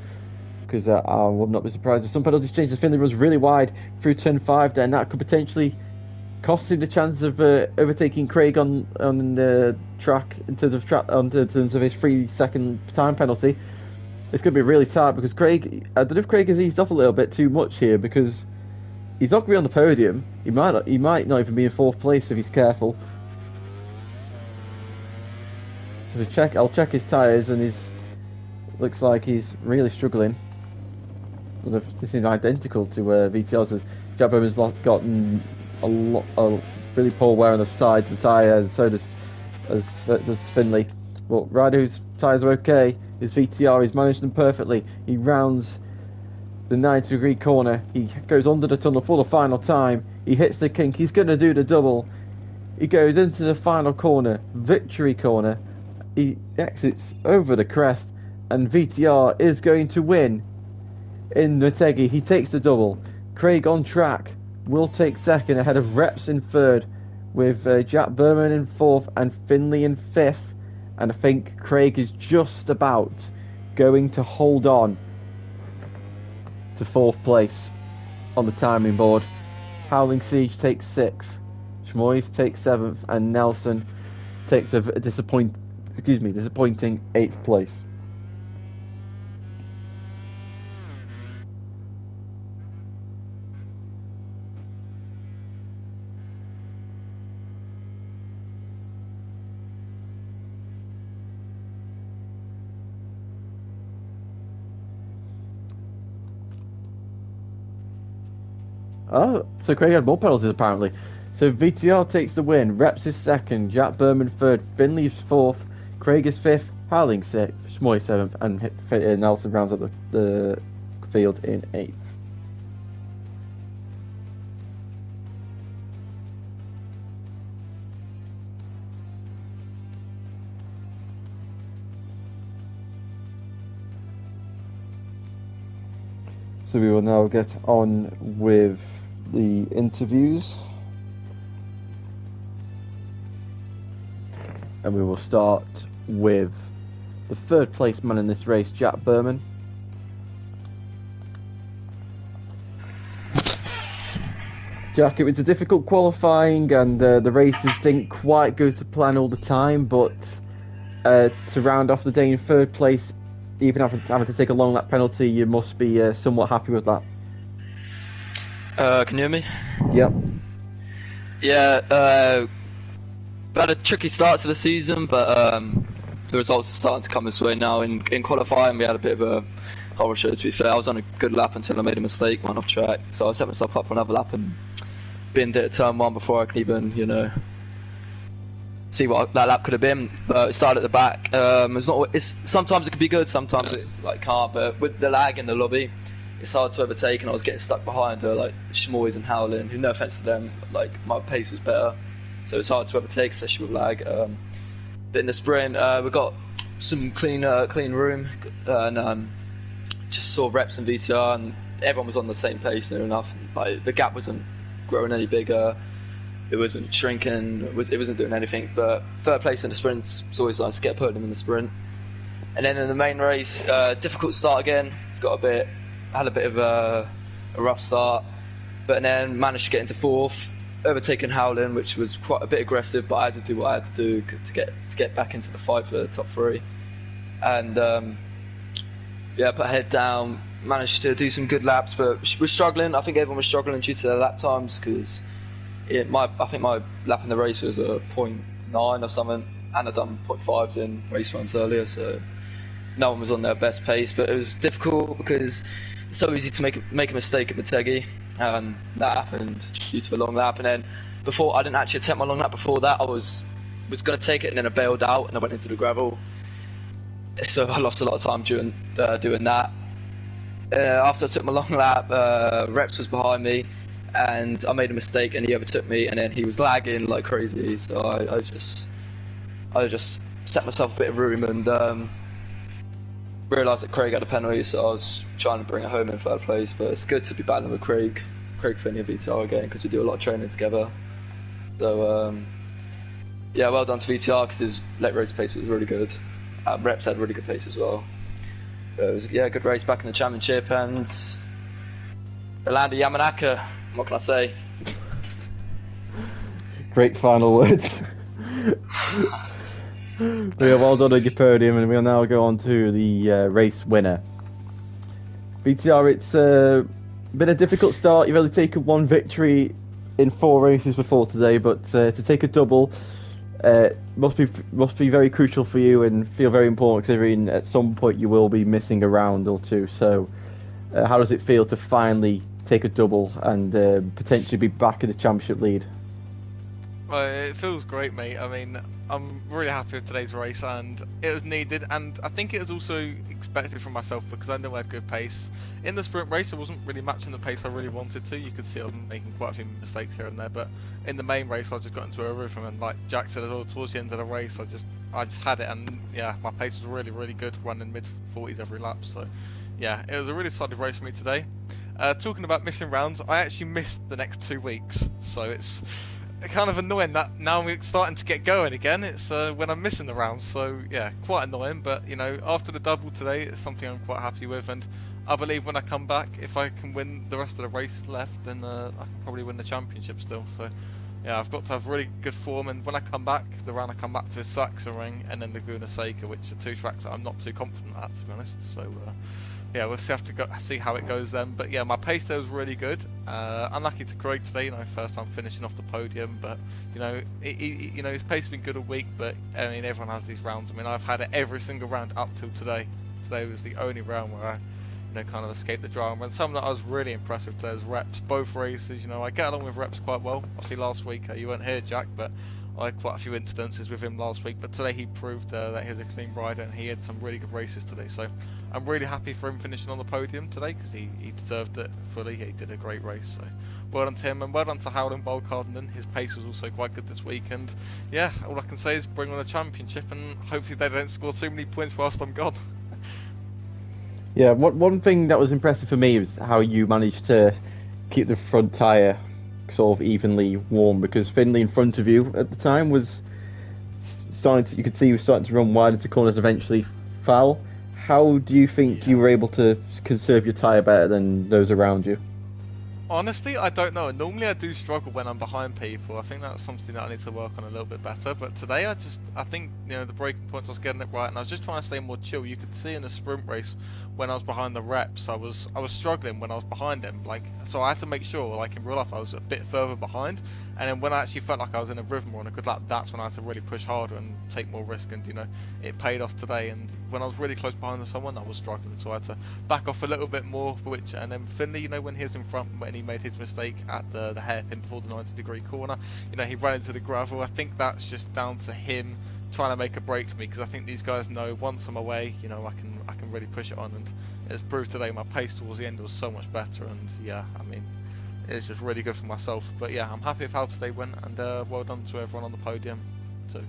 Because I would not be surprised if some penalties change. As Finley runs really wide through turn 5, then that could potentially cost him the chance of overtaking Craig on the track in terms of his 3-second time penalty. It's going to be really tight because Craig, I don't know if Craig has eased off a little bit too much here, because he's not going to be on the podium. He might not even be in 4th place if he's careful. I'll check his tyres, and looks like he's really struggling. This is identical to VTL's. Jack Bowman's gotten a really poor wear on the sides of the tyre, and so does Finley. But Ryder, whose tyres are okay, his VTR, he's managed them perfectly. He rounds the 90-degree corner, he goes under the tunnel for the final time, he hits the kink, he's going to do the double, he goes into the final corner, victory corner, he exits over the crest, and VTR is going to win in Motegi. He takes the double. Craig on track will take 2nd ahead of Reps in 3rd, with Jack Berman in 4th and Finley in 5th, and I think Craig is just about going to hold on to 4th place on the timing board. Howling Siege takes 6th, Schmoyes takes 7th, and Nelson takes a disappointing 8th place. Oh, so Craig had more penalties apparently. So VTR takes the win, Reps is 2nd, Jack Berman 3rd, Finley is 4th, Craig is 5th, Howling 6th, Schmoy 7th, and Nelson rounds up the field in 8th. So we will now get on with the interviews, and we will start with the 3rd place man in this race, Jack Berman. Jack, it was a difficult qualifying, and the races didn't quite go to plan all the time, but to round off the day in 3rd place, even having to take a long lap penalty, you must be somewhat happy with that. Can you hear me? Yep. Yeah, we had a tricky start to the season, but the results are starting to come this way now. In qualifying, we had a bit of a horror show, to be fair. I was on a good lap until I made a mistake, went off track, so I set myself up for another lap and binned it at turn 1 before I could even, see what that lap could have been. But it started at the back. Sometimes it could be good, sometimes it can't. But with the lag in the lobby, it's hard to overtake, and I was getting stuck behind Schmoyes and Howlin, who, no offense to them, my pace was better, so it's hard to overtake, especially with lag. But in the sprint, we got some clean room, and just saw Reps and VTR, and everyone was on the same pace near enough. The gap wasn't growing any bigger, it wasn't shrinking, it wasn't doing anything. But 3rd place in the sprints, it's always nice to get a podium in the sprint. And then in the main race, difficult start again, had a bit of a rough start, but then managed to get into 4th, overtaking Howlin, which was quite a bit aggressive, but I had to do what I had to do to get back into the fight for the top 3. And put my head down, managed to do some good laps, but we're struggling. I think everyone was struggling due to their lap times, because I think my lap in the race was a 0.9 or something, and I'd done 0.5s in race runs earlier, so no one was on their best pace. But it was difficult because it's so easy to make a mistake at Motegi, and that happened due to a long lap. And then I didn't actually attempt my long lap before that. I was going to take it, and then I bailed out and I went into the gravel, so I lost a lot of time doing that. After I took my long lap, Reps was behind me, and I made a mistake, and he overtook me, and then he was lagging like crazy, so I just set myself a bit of room, and realised that Craig had a penalty, so I was trying to bring it home in third place. But it's good to be battling with Craig Finney and VTR again, because we do a lot of training together. So yeah, well done to VTR, because his late race pace was really good. Reps had really good pace as well. But it was a good race back in the championship, and the land of Yamanaka. What can I say? Great final words. Yeah, well done on your podium, and we'll now go on to the race winner. VTR, it's been a difficult start. You've only taken one victory in 4 races before today, but to take a double must be very crucial for you and feel very important, considering at some point you will be missing a round or two. So how does it feel to finally take a double and potentially be back in the championship lead? Well, it feels great, mate. I mean, I'm really happy with today's race, and it was needed, and I think it was also expected from myself, because I know I had good pace. In the sprint race, I wasn't really matching the pace I really wanted to. You could see I was making quite a few mistakes here and there, but in the main race, I just got into a rhythm, and like Jack said as well, towards the end of the race, I just had it, and yeah, my pace was really, really good, running mid-40s every lap. So yeah, it was a really solid race for me today. Talking about missing rounds, I actually missed the next 2 weeks, so it's kind of annoying that now we're starting to get going again. It's when I'm missing the rounds, so yeah, quite annoying. But you know, after the double today, it's something I'm quite happy with, and I believe when I come back, if I can win the rest of the race left, then I can probably win the championship still. So yeah, I've got to have really good form, and when I come back, the round I come back to is Sachsenring and then Laguna Seca, which are 2 tracks that I'm not too confident at, to be honest. So yeah, we'll have to see how it goes then. But yeah, my pace there was really good. Unlucky to Craig today, you know, first time finishing off the podium. But you know, you know, his pace has been good all week. But I mean, everyone has these rounds. I mean, I've had it every single round up till today. Today was the only round where I, you know, kind of escaped the drama. And something that I was really impressed with today was Reps. Both races, you know, I get along with Reps quite well. Obviously last week you weren't here, Jack, but I had quite a few incidences with him last week, but today he proved that he was a clean rider, and he had some really good races today. So I'm really happy for him finishing on the podium today, because he deserved it fully. He did a great race. So well done to him, and well done to Howland Volkardinen. His pace was also quite good this week, and yeah, all I can say is bring on the championship, and hopefully they don't score too many points whilst I'm gone. Yeah, one thing that was impressive for me was how you managed to keep the front tyre sort of evenly warm, because Finley in front of you at the time was starting to, you could see he was starting to run wide into corners and eventually foul. How do you think you were able to conserve your tyre better than those around you? Honestly, I don't know. Normally I do struggle when I'm behind people. I think that's something that I need to work on a little bit better. But today I think, you know, the braking points I was getting it right, and I was just trying to stay more chill. You could see in the sprint race when I was behind the Reps, I was struggling when I was behind him. Like, so I had to make sure, like in real life, I was a bit further behind. And then when I actually felt like I was in a rhythm or on a good lap, that's when I had to really push harder and take more risk. And you know, it paid off today. And when I was really close behind someone, I was struggling, so I had to back off a little bit more. And then Finley, you know, when he was in front, when he made his mistake at the hairpin before the 90-degree corner, you know, he ran into the gravel. I think that's just down to him trying to make a break for me, because I think these guys know once I'm away, you know, I can really push it on. And it's proved today my pace towards the end was so much better. And yeah, I mean, it's just really good for myself. But yeah, I'm happy with how today went, and well done to everyone on the podium too.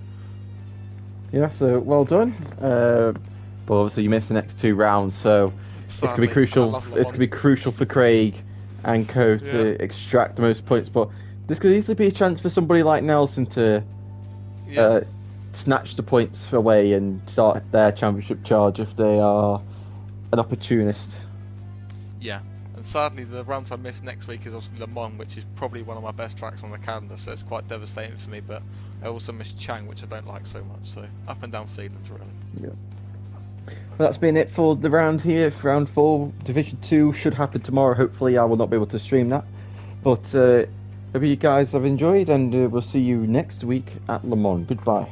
Yeah, so well done. But obviously you missed the next 2 rounds, so it's gonna be crucial. It's gonna be crucial for Craig and Co to extract the most points. But this could easily be a chance for somebody like Nelson to snatch the points away and start their championship charge if they are an opportunist. Yeah. And sadly, the rounds I miss next week is obviously Le Mans, which is probably one of my best tracks on the calendar, so it's quite devastating for me. But I also miss Chang, which I don't like so much. So up and down feelings, really. Yeah. Well, that's been it for the round here. Round 4, Division 2 should happen tomorrow. Hopefully, I will not be able to stream that. But hope you guys have enjoyed, and we'll see you next week at Le Mans. Goodbye.